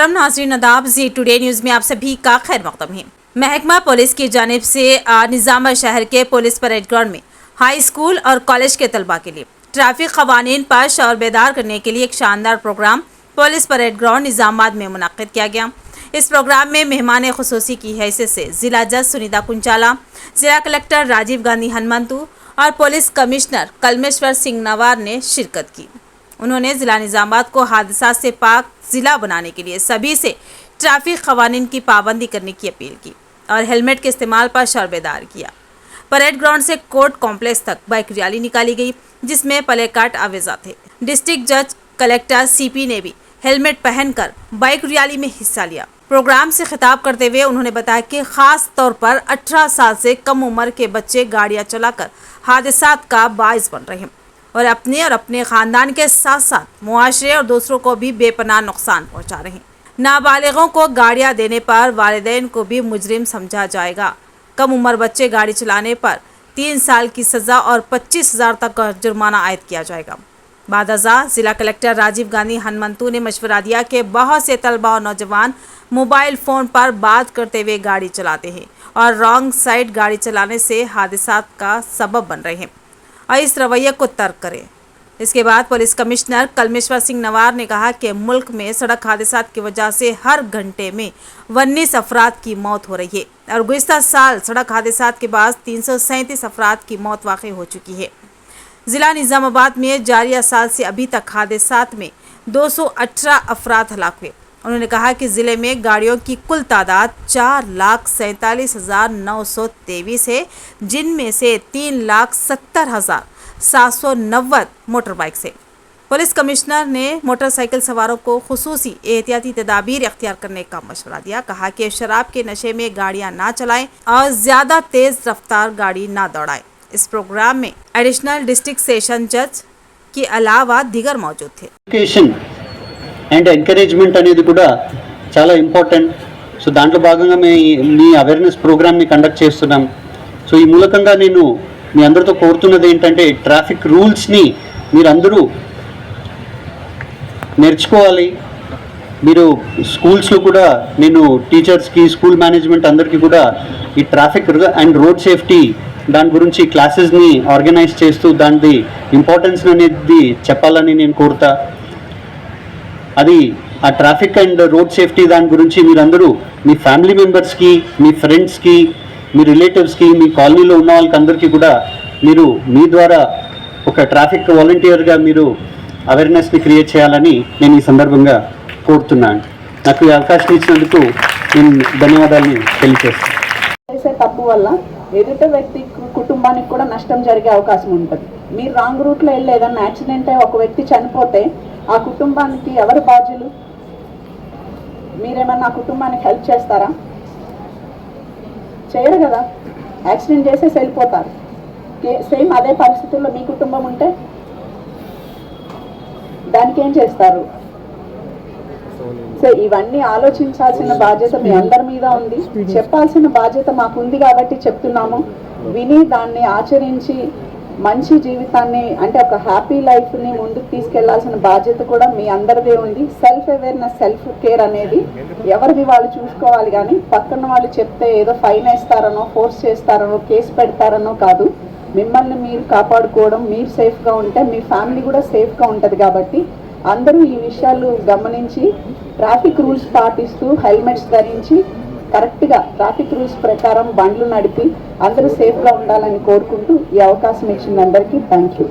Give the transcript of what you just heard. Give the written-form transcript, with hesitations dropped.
मोहतरम नाज़रीन आदाब, जी टुडे न्यूज़ में आप सभी का खैर मक़दम है। महकमा पुलिस की जानिब से निज़ामा शहर के पुलिस परेड ग्राउंड में हाई स्कूल और कॉलेज के तलबा के लिए ट्रैफिक क़वानीन पर शौर बेदार करने के लिए एक शानदार programme police parade ground Nizamabad में मुनक़्क़िद किया गया। इस प्रोग्राम में मेहमान खुसूसी की हैसियत से ज़िला जज सुनीता पुंचाला, ज़िला कलेक्टर राजीव गांधी हनुमंतु और police commissioner Kalmeshwar Singh noir ने शिरकत की। उन्होंने ज़िला निज़ामाबाद को हादसा से पाक ज़िला बनाने के लिए सभी से ट्रैफिक क़वानीन की पाबंदी करने की अपील की और हेलमेट के इस्तेमाल पर शर्मबेदार किया। परेड ग्राउंड से कोर्ट कॉम्प्लेक्स तक बाइक रैली निकाली गई, जिसमें प्लेकार्ड आवेजा थे। डिस्ट्रिक्ट जज कलेक्टर सीपी ने भी हेलमेट पहनकर बाइक रैली में हिस्सा लिया। प्रोग्राम से खिताब करते हुए उन्होंने बताया कि खास तौर पर 18 साल से कम उम्र के बच्चे गाड़ियां चलाकर हादसात का बाइस बन रहे हैं और अपने ख़ानदान के साथ साथ मुआशरे और दूसरों को भी बेपनाह नुकसान पहुंचा रहे हैं। नाबालिगों को गाड़ियां देने पर वालिदैन को भी मुजरिम समझा जाएगा। कम उम्र बच्चे गाड़ी चलाने पर 3 साल की सज़ा और 25,000 तक का जुर्माना आयद किया जाएगा। बादअज़ा ज़िला कलेक्टर राजीव गांधी हनुमंतु ने मशवरा दिया कि बहुत से तलबा और नौजवान मोबाइल फ़ोन पर बात करते हुए गाड़ी चलाते हैं और रॉन्ग साइड गाड़ी चलाने से हादसात का सबब बन रहे हैं और इस रवैये को तर्क करें। इसके बाद police commissioner Kalmeshwar Singh noir ने कहा कि मुल्क में सड़क हादसात की वजह से हर घंटे में 19 अफराद की मौत हो रही है और गुज़िश्ता साल सड़क हादसात के बाद 337 अफराद की मौत वाक़ई हो चुकी है। ज़िला निज़ामाबाद में जारिया साल से अभी तक हादसात में 218 अफराद हलाक हुए। उन्होंने कहा कि ज़िले में गाड़ियों की कुल तादाद 4,47,923 है, जिनमें से 3,70,790 मोटर बाइक है। पुलिस कमिश्नर ने मोटरसाइकिल सवारों को खुसूसी एहतियाती तदाबीर इख्तियार करने का मशवरा दिया। कहा कि शराब के नशे में गाड़ियां ना चलाएं और ज़्यादा तेज़ रफ्तार गाड़ी ना दौड़ाएं। इस प्रोग्राम में एडिशनल डिस्ट्रिक्ट सेशन जज के अलावा दीगर मौजूद थे। అండ్ ఎంకరేజ్మెంట్ అనేది కూడా చాలా ఇంపార్టెంట్. సో దాంట్లో భాగంగా మీ అవేర్నెస్ ప్రోగ్రామ్ని కండక్ట్ చేస్తున్నాం. సో ఈ మూలకంగా నేను మీ అందరితో కోరుతున్నది ఏంటంటే ట్రాఫిక్ రూల్స్ని మీరందరూ నేర్చుకోవాలి. మీరు స్కూల్స్లో కూడా నేను టీచర్స్కి, స్కూల్ మేనేజ్మెంట్ అందరికీ కూడా ఈ ట్రాఫిక్ అండ్ రోడ్ సేఫ్టీ దాని గురించి క్లాసెస్ని ఆర్గనైజ్ చేస్తూ దాని ఇంపార్టెన్స్ అనేది చెప్పాలని నేను కోరుతా. అది ఆ ట్రాఫిక్ అండ్ రోడ్ సేఫ్టీ దాని గురించి మీరందరూ మీ ఫ్యామిలీ మెంబర్స్కి, మీ ఫ్రెండ్స్కి, మీ రిలేటివ్స్కి, మీ కాలనీలో ఉన్న వాళ్ళకి అందరికీ కూడా మీరు మీ ద్వారా ఒక ట్రాఫిక్ వాలంటీర్గా మీరు అవేర్నెస్ని క్రియేట్ చేయాలని నేను ఈ సందర్భంగా కోరుతున్నాను. నాకు ఈ అవకాశం ఇచ్చినందుకు నేను ధన్యవాదాలని తెలియజేస్తాను. చేసే తప్పు వల్ల ఎదుట వ్యక్తి కుటుంబానికి కూడా నష్టం జరిగే అవకాశం ఉంటుంది. మీరు రాంగ్ రూట్లో వెళ్ళి ఏదన్నా యాక్సిడెంట్ అయ్యి ఒక వ్యక్తి చనిపోతే ఆ కుటుంబానికి ఎవరు బాధ్యులు? మీరేమన్నా ఆ కుటుంబానికి హెల్ప్ చేస్తారా? చేయరు కదా. యాక్సిడెంట్ చేసేసి వెళ్ళిపోతారు. సేమ్ అదే పరిస్థితుల్లో మీ కుటుంబం ఉంటే దానికి ఏం చేస్తారు? సో ఇవన్నీ ఆలోచించాల్సిన బాధ్యత మీ అందరి మీద ఉంది. చెప్పాల్సిన బాధ్యత మాకుంది కాబట్టి చెప్తున్నాము. విని దాన్ని ఆచరించి మంచి జీవితాన్ని, అంటే ఒక హ్యాపీ లైఫ్ని ముందుకు తీసుకెళ్లాల్సిన బాధ్యత కూడా మీ అందరిదే ఉంది. సెల్ఫ్ అవేర్నెస్, సెల్ఫ్ కేర్ అనేది ఎవరిది వాళ్ళు చూసుకోవాలి. కానీ పక్కన వాళ్ళు చెప్తే ఏదో ఫైన్ వేస్తారనో, ఫోర్స్ చేస్తారనో, కేసు పెడతారనో కాదు. మిమ్మల్ని మీరు కాపాడుకోవడం, మీరు సేఫ్గా ఉంటే మీ ఫ్యామిలీ కూడా సేఫ్గా ఉంటుంది. కాబట్టి అందరూ ఈ విషయాలు గమనించి ట్రాఫిక్ రూల్స్ పాటిస్తూ హెల్మెట్స్ ధరించి కరెక్ట్గా ట్రాఫిక్ రూల్స్ ప్రకారం బండ్లు నడిపి అందరూ సేఫ్గా ఉండాలని కోరుకుంటూ ఈ అవకాశం ఇచ్చిన అందరికీ థ్యాంక్ యూ.